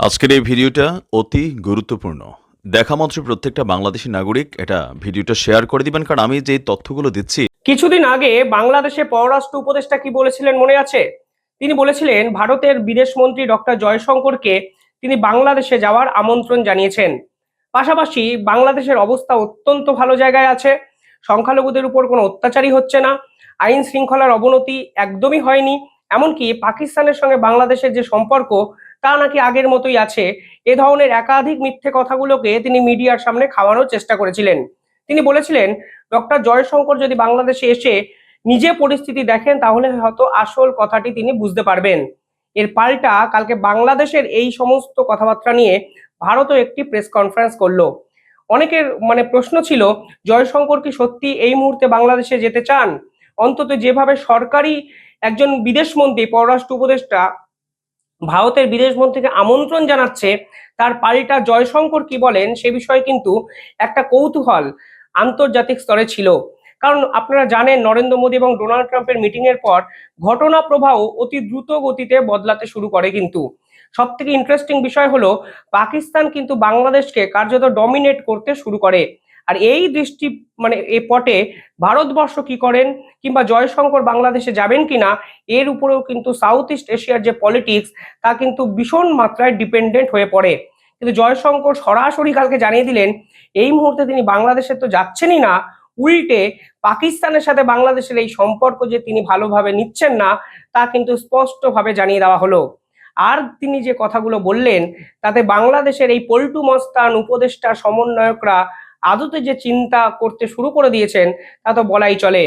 আজকের এই ভিডিওটা অতি গুরুত্বপূর্ণ। দেখা মাত্র প্রত্যেকটা বাংলাদেশী নাগরিক এটা ভিডিওটা শেয়ার করে দিবেন, কারণ আমি যে তথ্যগুলো দিচ্ছি। কিছুদিন আগে বাংলাদেশের পররাষ্ট্র উপদেষ্টা কি বলেছিলেন মনে আছে? তিনি বলেছিলেন ভারতের বিদেশমন্ত্রী ডক্টর জয়শঙ্করকে তিনি বাংলাদেশে যাওয়ার আমন্ত্রণ জানিয়েছেন। পাশাপাশি বাংলাদেশের অবস্থা অত্যন্ত ভালো জায়গায় আছে, সংখ্যালঘুদের উপর কোনো অত্যাচারই হচ্ছে না, আইন শৃঙ্খলার অবনতি একদমই হয়নি, এমনকি পাকিস্তানের সঙ্গে বাংলাদেশের যে সম্পর্ক তা নাকি আগের মতোই আছে। এ ধরনের একাধিক মিথ্যে কথাগুলোকে তিনি মিডিয়ার সামনে খাওয়ানোর চেষ্টা করেছিলেন। তিনি বলেছিলেন ডক্টর জয়শঙ্কর যদি বাংলাদেশে এসে নিজে পরিস্থিতি দেখেন তাহলে হয়তো আসল কথাটি তিনি বুঝতে পারবেন। এর পাল্টা কালকে বাংলাদেশের এই সমস্ত কথাবার্তা নিয়ে ভারতও একটি প্রেস কনফারেন্স করলো। অনেকের প্রশ্ন ছিল, জয়শঙ্কর কি সত্যি এই মুহূর্তে বাংলাদেশে যেতে চান? অন্তত যেভাবে সরকারি একজন বিদেশমন্ত্রী পররাষ্ট্র উপদেষ্টা ভারতের বিদেশমন্ত্রীকে আমন্ত্রণ জানাচ্ছে, তার পাল্টা জয়শঙ্কর কি বলেন সে বিষয়ে কিন্তু একটা কৌতূহল আন্তর্জাতিক স্তরে ছিল। কারণ আপনারা জানেন নরেন্দ্র মোদী এবং ডোনাল্ড ট্রাম্পের মিটিং এর পর ঘটনা প্রবাহ অতি দ্রুত গতিতে বদলাতে শুরু করে। কিন্তু সব থেকে ইন্টারেস্টিং বিষয় হলো পাকিস্তান কিন্তু বাংলাদেশকে কার্যত ডমিনেট করতে শুরু করে। আর এই দৃষ্টি এ পটে ভারতবর্ষ কি করেন কিংবা জয়শঙ্কর বাংলাদেশে যাবেন কিনা এর উপরেও কিন্তু সাউথ ইস্ট এশিয়ার যে পলিটিক্স তা কিন্তু ভীষণ মাত্রায় ডিপেন্ডেন্ট হয়ে পড়ে। কিন্তু জয়শঙ্কর সরাসরি কালকে জানিয়ে দিলেন এই মুহূর্তে তিনি বাংলাদেশে তো যাচ্ছেনই না, উল্টে পাকিস্তানের সাথে বাংলাদেশের এই সম্পর্ক যে তিনি ভালোভাবে নিচ্ছেন না তা কিন্তু স্পষ্টভাবে জানিয়ে দেওয়া হলো। আর তিনি যে কথাগুলো বললেন তাতে বাংলাদেশের এই পল্টু মস্তান উপদেষ্টা সমন্বয়করা আদতে যে চিন্তা করতে শুরু করে দিয়েছেন তা তো বলাই চলে।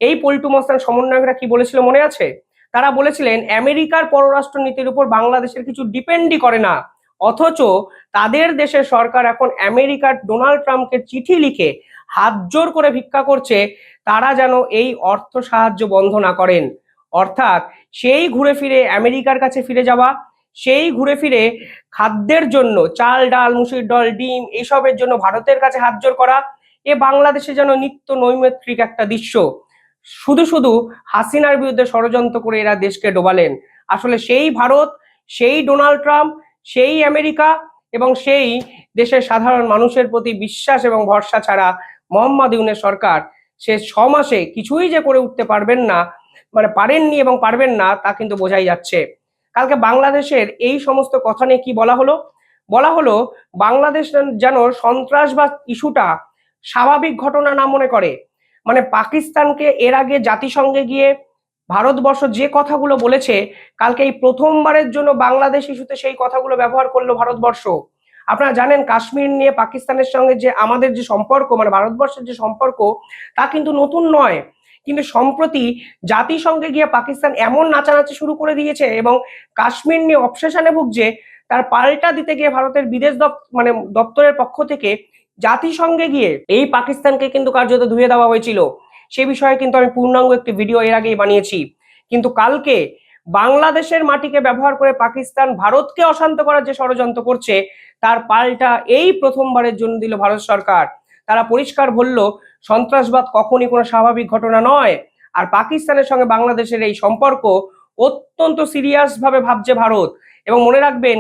এই পল্টু মস্তান সমন্বয়করা কি বলেছিল মনে আছে? তারা বলেছিলেন আমেরিকার পররাষ্ট্র নীতির উপর বাংলাদেশের কিছু ডিপেন্ডই করে না, অথচ তাদের দেশের সরকার এখন আমেরিকার ডোনাল্ড ট্রাম্পকে চিঠি লিখে হাত জোর করে ভিক্ষা করছে তারা যেন এই অর্থ সাহায্য বন্ধ না করেন। অর্থাৎ সেই ঘুরে ফিরে আমেরিকার কাছে ফিরে যাওয়া, সেই ঘুরে ফিরে খাদ্যের জন্য চাল ডাল মুসুর ডাল ডিম এইসবের জন্য ভারতের কাছে হাত জোর করা, এ বাংলাদেশে যেন নিত্য নৈমিত্রিক একটা দৃশ্য। শুধু শুধু হাসিনার বিরুদ্ধে ষড়যন্ত্র করে এরা দেশকে ডোবালেন। আসলে সেই ভারত, সেই ডোনাল্ড ট্রাম্প, সেই আমেরিকা এবং সেই দেশের সাধারণ মানুষের প্রতি বিশ্বাস এবং ভরসা ছাড়া মোহাম্মদ ইউনূস সরকার সে 6 মাসে কিছুই যে করে উঠতে পারবেন না, পারেননি এবং পারবেন না তা কিন্তু বোঝাই যাচ্ছে। কালকে বাংলাদেশের এই সমস্ত কথা নিয়ে কি বলা হলো বাংলাদেশ যেন সন্ত্রাসবাদ ইস্যুটা স্বাভাবিক ঘটনা না মনে করে। পাকিস্তানকে এর আগে জাতিসংঘে গিয়ে ভারতবর্ষ যে কথাগুলো বলেছে, কালকে এই প্রথমবারের জন্য বাংলাদেশ ইস্যুতে সেই কথাগুলো ব্যবহার করলো ভারতবর্ষ। আপনারা জানেন কাশ্মীর নিয়ে পাকিস্তানের সঙ্গে যে আমাদের যে সম্পর্ক, ভারতবর্ষের যে সম্পর্ক তা কিন্তু নতুন নয়। কিন্তু সম্প্রতি জাতিসংঘে গিয়ে পাকিস্তান এমন নাচানাচি শুরু করে দিয়েছে এবং কাশ্মীর নিয়ে অবসেশনে ভুগছে, তার পাল্টা দিতে গিয়ে ভারতের বিদেশ দপ্তরের পক্ষ থেকে জাতিসংঘে গিয়ে এই পাকিস্তানকে কিন্তু কার্যত ধুয়ে দেওয়া হয়েছিল। সে বিষয়ে কিন্তু আমি পূর্ণাঙ্গ একটি ভিডিও এর আগেই বানিয়েছি। কিন্তু কালকে বাংলাদেশের মাটিকে ব্যবহার করে পাকিস্তান ভারতকে অশান্ত করার যে ষড়যন্ত্র করছে তার পাল্টা এই প্রথমবারের জন্য দিল ভারত সরকার। তারা পরিষ্কার বলল সন্ত্রাসবাদ কখনই কোনো স্বাভাবিক ঘটনা নয়, আর পাকিস্তানের সঙ্গে বাংলাদেশের এই সম্পর্ক অত্যন্ত সিরিয়াস ভাবে ভাবছে ভারত। এবং মনে রাখবেন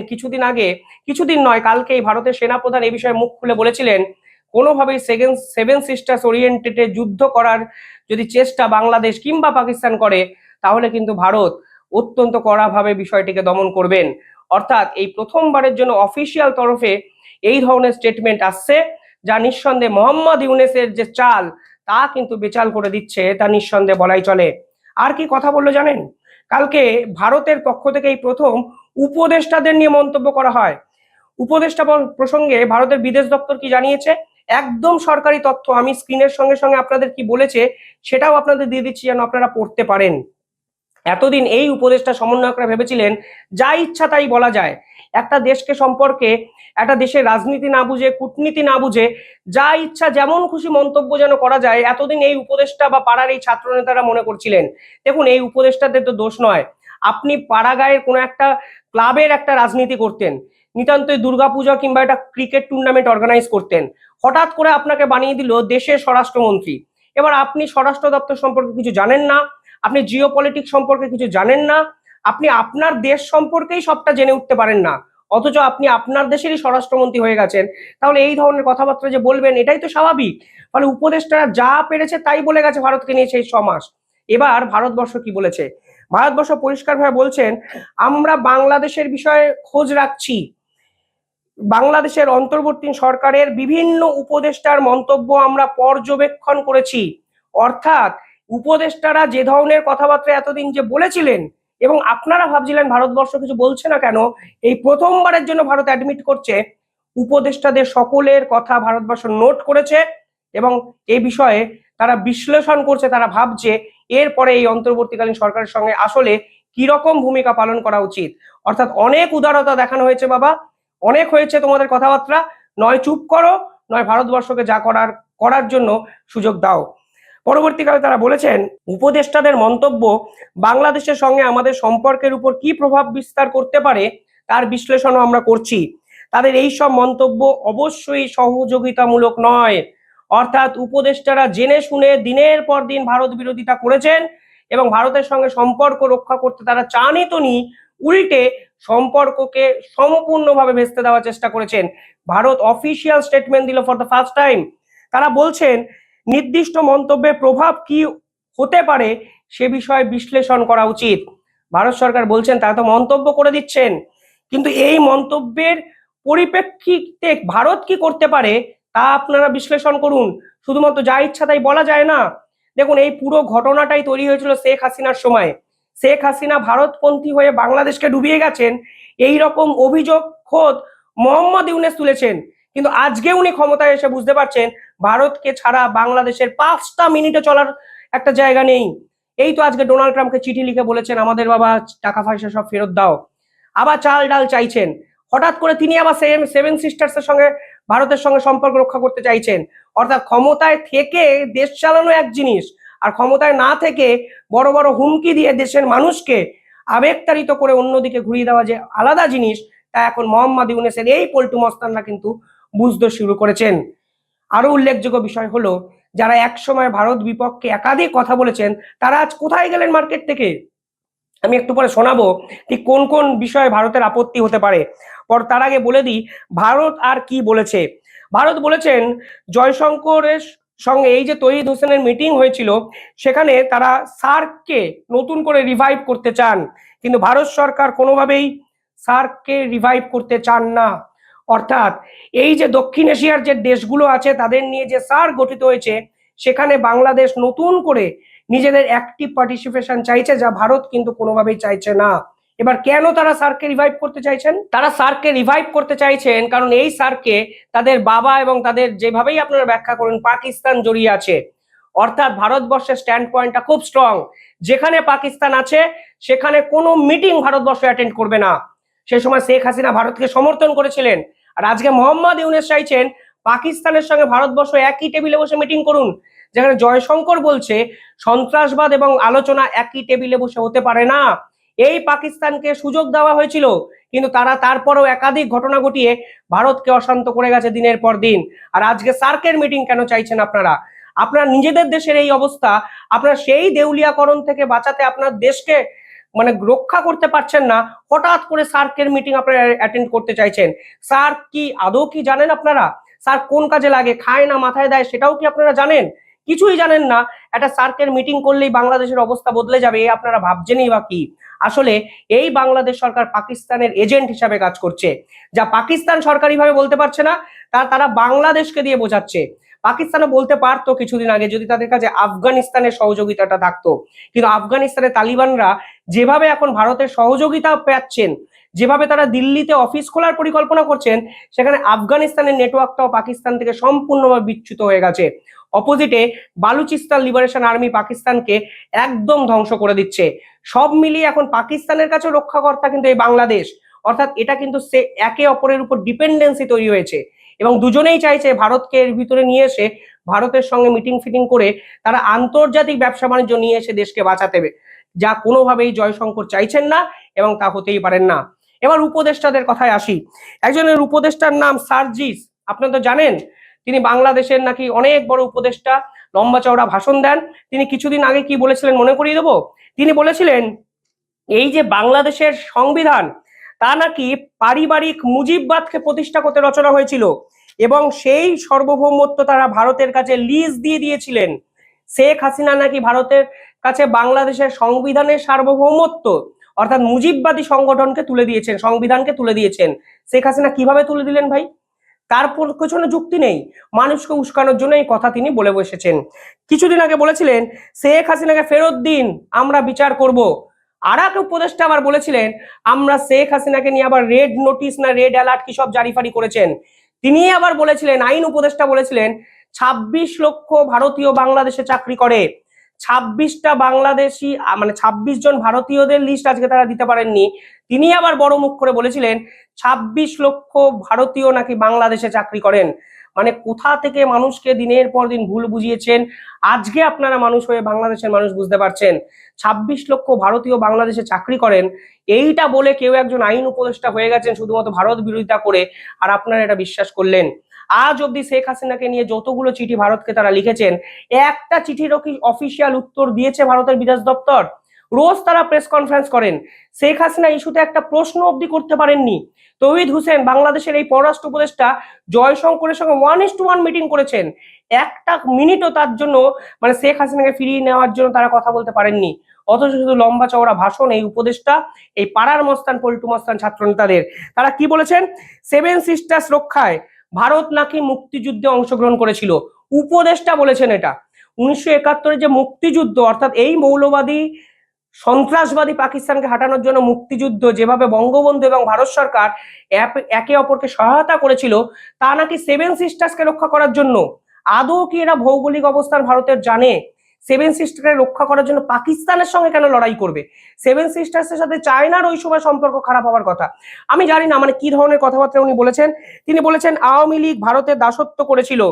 কিছুদিন নয় কালকেই ভারতের সেনাপ্রধান এই বিষয়ে মুখ খুলে বলেছিলেন কোনোভাবেই সেভেন সিস্টার্স ওরিয়েন্টেডে যুদ্ধ করার যদি চেষ্টা বাংলাদেশ কিংবা পাকিস্তান করে তাহলে কিন্তু ভারত অত্যন্ত কড়াভাবে বিষয়টিকে দমন করবেন। অর্থাৎ এই প্রথমবারের জন্য অফিসিয়াল তরফে এই ধরনের স্টেটমেন্ট আসছে যা নিঃসন্দেহে মোহাম্মদ ইউনূসের যে চাল তা কিন্তু বেচাল করে দিচ্ছে, তা নিঃসন্দেহে বলাই চলে। আর কি কথা বললো জানেন? কালকে ভারতের পক্ষ থেকে এই প্রথম উপদেষ্টাদের নিয়ে মন্তব্য করা হয়। উপদেষ্টা প্রসঙ্গে ভারতের বিদেশ দপ্তর কি জানিয়েছে, একদম সরকারি তথ্য আমি স্ক্রিনের সঙ্গে সঙ্গে আপনাদের কি বলেছে সেটাও আপনাদের দিয়ে দিচ্ছি যেন আপনারা পড়তে পারেন। এতদিন এই উপদেষ্টা সমন্বয়করা ভেবেছিলেন যা ইচ্ছা তাই বলা যায়, একটা দেশকে সম্পর্কে একটা দেশের রাজনীতি না বুঝে কূটনীতি না বুঝে যা ইচ্ছা যেমন খুশি মন্তব্য যেন করা যায়, এতদিন এই উপদেষ্টা বা পাড়ার এই ছাত্র নেতারা মনে করছিলেন। দেখুন এই উপদেষ্টাদের তো দোষ নয়, আপনি পাড়াগাঁয়ের কোনো একটা ক্লাবের একটা রাজনীতি করতেন, নিতান্তই দুর্গাপূজা কিংবা একটা ক্রিকেট টুর্নামেন্ট অর্গানাইজ করতেন, হঠাৎ করে আপনাকে বানিয়ে দিল দেশের স্বরাষ্ট্রমন্ত্রী। এবার আপনি স্বরাষ্ট্র দপ্তর সম্পর্কে কিছু জানেন না, আপনি জিও পলিটিক্স সম্পর্কে কিছু জানেন না, আপনি আপনার দেশ সম্পর্কেই সবটা জেনে উঠতে পারেন না, অথচ আপনি আপনার দেশেরই স্বরাষ্ট্রমন্ত্রী হয়ে গেছেন, তাহলে এই ধরনের কথাবার্তা যে বলবেন এটাই তো স্বাভাবিক। ফলে উপদেষ্টারা যা পেরেছে তাই বলে গেছে ভারতকে নিয়ে সেই 6 মাস। এবার ভারতবর্ষ কি বলেছে? ভারতবর্ষ পরিষ্কারভাবে বলছেন, আমরা বাংলাদেশের বিষয়ে খোঁজ রাখছি। বাংলাদেশের অন্তর্বর্তী সরকারের বিভিন্ন উপদেষ্টার মন্তব্য আমরা পর্যবেক্ষণ করেছি। অর্থাৎ উপদেষ্টারা যে ধরনের কথাবার্তা এতদিন যে বলেছিলেন, এবং আপনারা ভাবছিলেন ভারতবর্ষ কিছু বলছে না কেন, এই প্রথমবারের জন্য ভারত অ্যাডমিট করছে উপদেষ্টাদের সকলের কথা ভারতবর্ষ নোট করেছে এবং এই বিষয়ে তারা বিশ্লেষণ করছে। তারা ভাবছে এরপরে এই অন্তর্বর্তীকালীন সরকারের সঙ্গে আসলে কিরকম ভূমিকা পালন করা উচিত। অর্থাৎ অনেক উদারতা দেখানো হয়েছে বাবা, অনেক হয়েছে তোমাদের কথাবার্তা, নয় চুপ করো, নয় ভারতবর্ষকে যা করার জন্য সুযোগ দাও। পরবর্তীকালে তারা বলেছেন, উপদেষ্টাদের মন্তব্য বাংলাদেশের সঙ্গে আমাদের সম্পর্কের উপর কি প্রভাব বিস্তার করতে পারে তার বিশ্লেষণও আমরা করছি। তাদের এই সব মন্তব্য অবশ্যই সহযোগিতামূলক নয়। অর্থাৎ উপদেষ্টারা জেনে শুনে দিনের পর দিন ভারত বিরোধিতা করেছেন এবং ভারতের সঙ্গে সম্পর্ক রক্ষা করতে তারা চানই তো নি, উল্টে সম্পর্ককে সম্পূর্ণভাবে ভেস্তে দেওয়ার চেষ্টা করেছেন। ভারত অফিসিয়াল স্টেটমেন্ট দিল ফর দ্য ফার্স্ট টাইম। তারা বলছেন নির্দিষ্ট মন্তব্যের প্রভাব কি হতে পারে সে বিষয়ে বিশ্লেষণ করা উচিত। ভারত সরকার বলছেন তারা তো মন্তব্য করে দিচ্ছেন, কিন্তু এই মন্তব্যের পরিপ্রেক্ষিতে ভারত কি করতে পারে তা আপনারা বিশ্লেষণ করুন। শুধুমাত্র যা ইচ্ছা তাই বলা যায় না। দেখুন, এই পুরো ঘটনাটাই তৈরি হয়েছিল শেখ হাসিনার সময়। শেখ হাসিনা ভারতপন্থী হয়ে বাংলাদেশকে ডুবিয়ে গেছেন, এই রকম অভিযোগ খোদ মোহাম্মদ ইউনূস তুলেছেন। কিন্তু আজকে উনি ক্ষমতায় এসে বুঝতে পারছেন ভারতকে ছাড়া বাংলাদেশের 5টা মিনিটে চলার একটা জায়গা নেই। এই তো আজকে ডোনাল্ড ট্রাম্পকে চিঠি লিখে বলেছেন আমাদের বাবা টাকা পয়সা সব ফেরত দাও। আবার চাল ডাল চাইছেন। হঠাৎ করে তিনি আবার সেভেন সিস্টার্সের সঙ্গে ভারতের সঙ্গে সম্পর্ক রক্ষা করতে চাইছেন। অর্থাৎ ক্ষমতায় থেকে দেশ চালানো এক জিনিস, আর ক্ষমতায় না থেকে বড় বড় হুমকি দিয়ে দেশের মানুষকে আবেগতাড়িত করে অন্যদিকে ঘুরিয়ে দেওয়া যে আলাদা জিনিস, তা এখন মোহাম্মদ ইউনূসের এই পল্টু মস্তানরা কিন্তু বুঝতে শুরু করেছেন। আরো উল্লেখযোগ্য বিষয় হলো, যারা একসময় ভারত বিপক্ষে একাধিক কথা বলেছেন তারা আজ কোথায় গেলেন মার্কেট থেকে? আমি একটু পরে শোনাবো ঠিক কোন কোন বিষয়ে ভারতের আপত্তি হতে পারে। তার আগে বলে দিই ভারত আর কি বলেছে। ভারত বলেছেন জয়শঙ্করের সঙ্গে এই যে তৌহিদ হোসেনের মিটিং হয়েছিল সেখানে তারা সার্ককে নতুন করে রিভাইভ করতে চান, কিন্তু ভারত সরকার কোনোভাবেই সার্ককে রিভাইভ করতে চান না। অর্থাৎ এই যে দক্ষিণ এশিয়ার যে দেশগুলো আছে তাদের নিয়ে যে সার্ক গঠিত হয়েছে সেখানে বাংলাদেশ নতুন করে নিজেদের অ্যাক্টিভ পার্টিসিপেশন চাইছে, যা ভারত কিন্তু কোনোভাবেই চাইছে না। এবার কেন তারা সার্ককে রিভাইভ করতে চাইছেন? তারা সার্ককে রিভাইভ করতে চাইছেন কারণ এই সার্ককে তাদের বাবা এবং তাদের যেভাবেই আপনারা ব্যাখ্যা করুন পাকিস্তান জড়িয়ে আছে। অর্থাৎ ভারতবর্ষের স্ট্যান্ড পয়েন্টটা খুব স্ট্রং, যেখানে পাকিস্তান আছে সেখানে কোনো মিটিং ভারতবর্ষ অ্যাটেন্ড করবে না। সে সময় শেখ হাসিনা ভারতকে সমর্থন করেছিলেন, আর আজকে মোহাম্মদ ইউনূস চাইছেন পাকিস্তানের সঙ্গে ভারতবর্ষ একই টেবিলে বসে মিটিং করুন, যেখানে জয়শঙ্কর বলছে সন্ত্রাসবাদ এবং আলোচনা একই টেবিলে বসে হতে পারে না। এই পাকিস্তানকে সুযোগ দেওয়া হয়েছিল, কিন্তু তারা তারপরেও একাধিক ঘটনা ঘটিয়ে ভারতকে অশান্ত করে গেছে দিনের পর দিন। আর আজকে সার্কের মিটিং কেন চাইছেন আপনারা? আপনার নিজেদের দেশের এই অবস্থা, আপনারা সেই দেউলিয়াকরণ থেকে বাঁচাতে আপনার দেশকে মানে রক্ষা করতে পারছেন না, হঠাৎ করে সার্কের মিটিং আপনারা অ্যাটেন্ড করতে চাইছেন। সার্ক কি আদৌ কি জানেন আপনারা? সার্ক কোন কাজে লাগে, খায় না মাথায় দেয়, সেটাও কি আপনারা জানেন? কিছুই জানেন না। একটা সার্কের মিটিং করলেই বাংলাদেশের অবস্থা বদলে যাবে, এই আপনারা ভাবছেনই বা কি? আসলে এই বাংলাদেশ সরকার পাকিস্তানের এজেন্ট হিসাবে কাজ করছে। যা পাকিস্তান সরকারিভাবে বলতে পারছে না তারা বাংলাদেশকে দিয়ে বোঝাচ্ছে। পাকিস্তানও বলতে পারতো কিছুদিন আগে যদি তাদের কাছে আফগানিস্তানের সহযোগিতাটা থাকতো, কিন্তু আফগানিস্তানের তালিবানরা যেভাবে এখন ভারতের সহযোগিতা পাচ্ছেন, যেভাবে তারা দিল্লিতে অফিস খোলার পরিকল্পনা করছেন, সেখানে আফগানিস্তানের নেটওয়ার্কটাও পাকিস্তান থেকে সম্পূর্ণভাবে বিচ্যুত হয়ে গেছে। অপোজিটে বালুচিস্তান লিবারেশন আর্মি পাকিস্তানকে একদম ধ্বংস করে দিচ্ছে। সব মিলিয়ে এখন পাকিস্তানের কাছে রক্ষাকর্তা কিন্তু এই বাংলাদেশ। অর্থাৎ এটা কিন্তু একে অপরের উপর ডিপেন্ডেন্সি তৈরি হয়েছে এবং দুজনেই চাইছে ভারতকে এর ভিতরে নিয়ে এসে ভারতের সঙ্গে মিটিং ফিটিং করে তারা আন্তর্জাতিক ব্যবসা বাণিজ্য নিয়ে এসে দেশকে বাঁচাতে হবে, যা কোনোভাবেই জয়শঙ্কর চাইছেন না এবং তা হতেই পারেন না। এবার উপদেষ্টাদের কথায় আসি। একজনের উপদেষ্টার নাম সার্জিস, আপনারা তো জানেন তিনি বাংলাদেশের নাকি অনেক বড় উপদেষ্টা, লম্বা চওড়া ভাষণ দেন। তিনি কিছুদিন আগে কি বলেছিলেন মনে করিয়ে দেবো? তিনি বলেছিলেন এই যে বাংলাদেশের সংবিধান তা নাকি পারিবারিক মুজিববাদকে প্রতিষ্ঠা করতে রচনা হয়েছিল এবং সেই সার্বভৌমত্ব তারা ভারতের কাছে লিজ দিয়ে দিয়েছিলেন। শেখ হাসিনা নাকি ভারতের কাছে বাংলাদেশের সংবিধানের সার্বভৌমত্ব অর্থাৎ মুজিববাদী সংগঠনকে তুলে দিয়েছেন, সংবিধানকে তুলে দিয়েছেন। শেখ হাসিনা কিভাবে তুলে দিলেন ভাই? তার পেছনে যুক্তি নেই, মানুষকে উস্কানোর জন্য এই কথা তিনি বলে বসেছেন। কিছুদিন আগে বলেছিলেন শেখ হাসিনাকে ফেরত দিন, আমরা বিচার করব। আর এক উপদেষ্টা আবার বলেছিলেন আমরা শেখ হাসিনাকে নিয়ে আবার রেড নোটিশ না রেড অ্যালার্ট কি সব জারি ফারি করেছেন। তিনি আবার বলেছিলেন, আইন উপদেষ্টা বলেছিলেন ২৬ লক্ষ ভারতীয় বাংলাদেশে চাকরি করে। ২৬টা বাংলাদেশি মানে ২৬ জন ভারতীয়দের লিস্ট আজকে তারা দিতে পারেননি। তিনি আবার বড় মুখ করে বলেছিলেন ২৬ লক্ষ ভারতীয় নাকি বাংলাদেশে চাকরি করেন। মানে কোথা থেকে মানুষকে দিনের পর দিন ভুল বুঝিয়েছেন, আজকে আপনারা মানুষ হয়ে বাংলাদেশের মানুষ বুঝতে পারছেন। ২৬ লক্ষ ভারতীয় বাংলাদেশে চাকরি করেন, এইটা বলে কেউ একজন আইন উপদেষ্টা হয়ে গেছেন শুধুমাত্র ভারত বিরোধিতা করে, আর আপনারা এটা বিশ্বাস করলেন। আজ অব্দি শেখ হাসিনাকে নিয়ে যতগুলো চিঠি ভারতকে তারা লিখেছেন, একটা চিঠিরও কি অফিসিয়াল উত্তর দিয়েছে ভারতের বিদেশ দপ্তর? রোজ তারা প্রেস কনফারেন্স করেন, শেখ হাসিনা ইস্যুতে একটা প্রশ্ন অবধি করতে পারেননি। তৌহিদ হোসেন বাংলাদেশের এই পররাষ্ট্র উপদেষ্টা জয়শঙ্করের সঙ্গে 1:1 মিটিং করেছেন, একটা মিনিটও তার জন্য মানে শেখ হাসিনাকে ফিরিয়ে নেওয়ার জন্য তারা কথা বলতে পারেননি। অথচ শুধু লম্বা চওড়া ভাষণ এই উপদেষ্টা, এই পাড়ার মস্তান পল্টু মস্তান ছাত্র নেতাদের। তারা কি বলেছেন? 7 সিস্টার্স রক্ষায় ভারত নাকি মুক্তিযুদ্ধে অংশগ্রহণ করেছিল। উপদেষ্টা বলেছেন এটা। 1971 যে মুক্তিযুদ্ধ অর্থাৎ এই মৌলবাদী সন্ত্রাসবাদী পাকিস্তানকে হাঁটানোর জন্য মুক্তিযুদ্ধ যেভাবে বঙ্গবন্ধু এবং ভারত সরকার একে অপরকে সহায়তা করেছিল, তা নাকি 7 সিস্টার্সকে রক্ষা করার জন্য। আদৌ কি এরা ভৌগোলিক অবস্থান ভারতের জানে? 7 সিস্টারকে রক্ষা করার জন্য পাকিস্তানের সঙ্গে কেন লড়াই করবে? 7 সিস্টার্সের সাথে চায়নার ওই সময় সম্পর্ক খারাপ হওয়ার কথা। আমি জানি না মানে কি ধরনের কথাবার্তা উনি বলেছেন। তিনি বলেছেন আওয়ামী লীগ ভারতের দাসত্ব করেছিল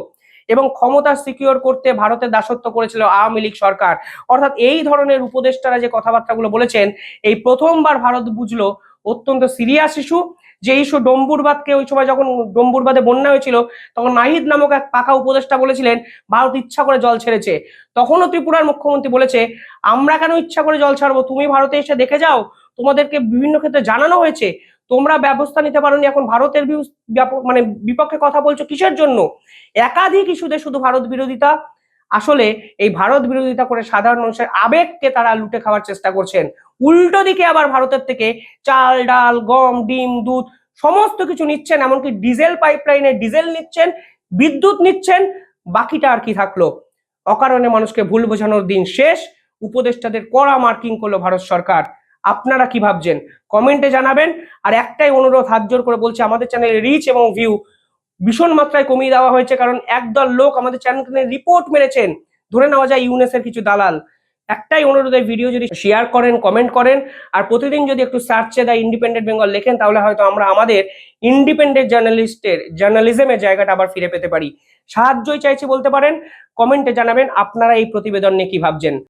এবং ক্ষমতা সিকিউর করতে ভারতের দাসত্ব করেছিল আওয়ামী লীগ সরকার। অর্থাৎ এই ধরনের উপদেষ্টারা যে কথাবার্তাগুলো বলেছেন, এই প্রথমবার ভারত বুঝলো অত্যন্ত সিরিয়াস ইস্যু। যে ইস্যু ডম্বুরবাদকে ওই সময় যখন ডম্বুরবাদে বন্যা হয়েছিল তখন নাহিদ নামক এক পাকা উপদেষ্টা বলেছিলেন ভারত ইচ্ছা করে জল ছেড়েছে। তখনও ত্রিপুরার মুখ্যমন্ত্রী বলেছে আমরা কেন ইচ্ছা করে জল ছাড়বো, তুমি ভারতে এসে দেখে যাও, তোমাদেরকে বিভিন্ন ক্ষেত্রে জানানো হয়েছে, তোমরা ব্যবস্থা নিতে পারোনি, এখন ভারতের মানে বিপক্ষে কথা বলছো কিসের জন্য? একাধিক ইস্যুতে শুধু ভারত বিরোধিতা। আসলে এই ভারত বিরোধিতা করে সাধারণ মানুষের আবেগকে তারা লুটে খাওয়ার চেষ্টা করছেন। উল্টো দিকে আবার ভারতের থেকে চাল ডাল গম ডিম দুধ সমস্ত কিছু নিচ্ছেন, এমনকি ডিজেল পাইপলাইনে ডিজেল নিচ্ছেন, বিদ্যুৎ নিচ্ছেন। বাকিটা আর কি থাকলো? অকারণে মানুষকে ভুল বোঝানোর দিন শেষ। উপদেষ্টাদের কড়া মার্কিং করলো ভারত সরকার। আপনারা কি ভাবছেন কমেন্টে জানাবেন। আর একটাই অনুরোধ, হাত জোর করে বলছে, আমাদের চ্যানেলের রিচ এবং ভিউ ভীষণ মাত্রায় কমিয়ে দেওয়া হয়েছে, কারণ একদল লোক আমাদের চ্যানেলকে রিপোর্ট মেরেছেন, ধরে নেওয়া যায় ইউনেসের কিছু দালাল। একটাই অনুরোধ, এই ভিডিও যদি শেয়ার করেন, কমেন্ট করেন, আর প্রতিদিন যদি একটু সার্চে দা ইন্ডিপেন্ডেন্ট বেঙ্গল লেখেন, তাহলে হয়তো আমরা আমাদের ইন্ডিপেন্ডেন্ট জার্নালিজমের জায়গাটা আবার ফিরে পেতে পারি। সাহায্যই চাইছি বলতে পারেন। কমেন্টে জানাবেন আপনারা এই প্রতিবেদন নিয়ে কি ভাবছেন।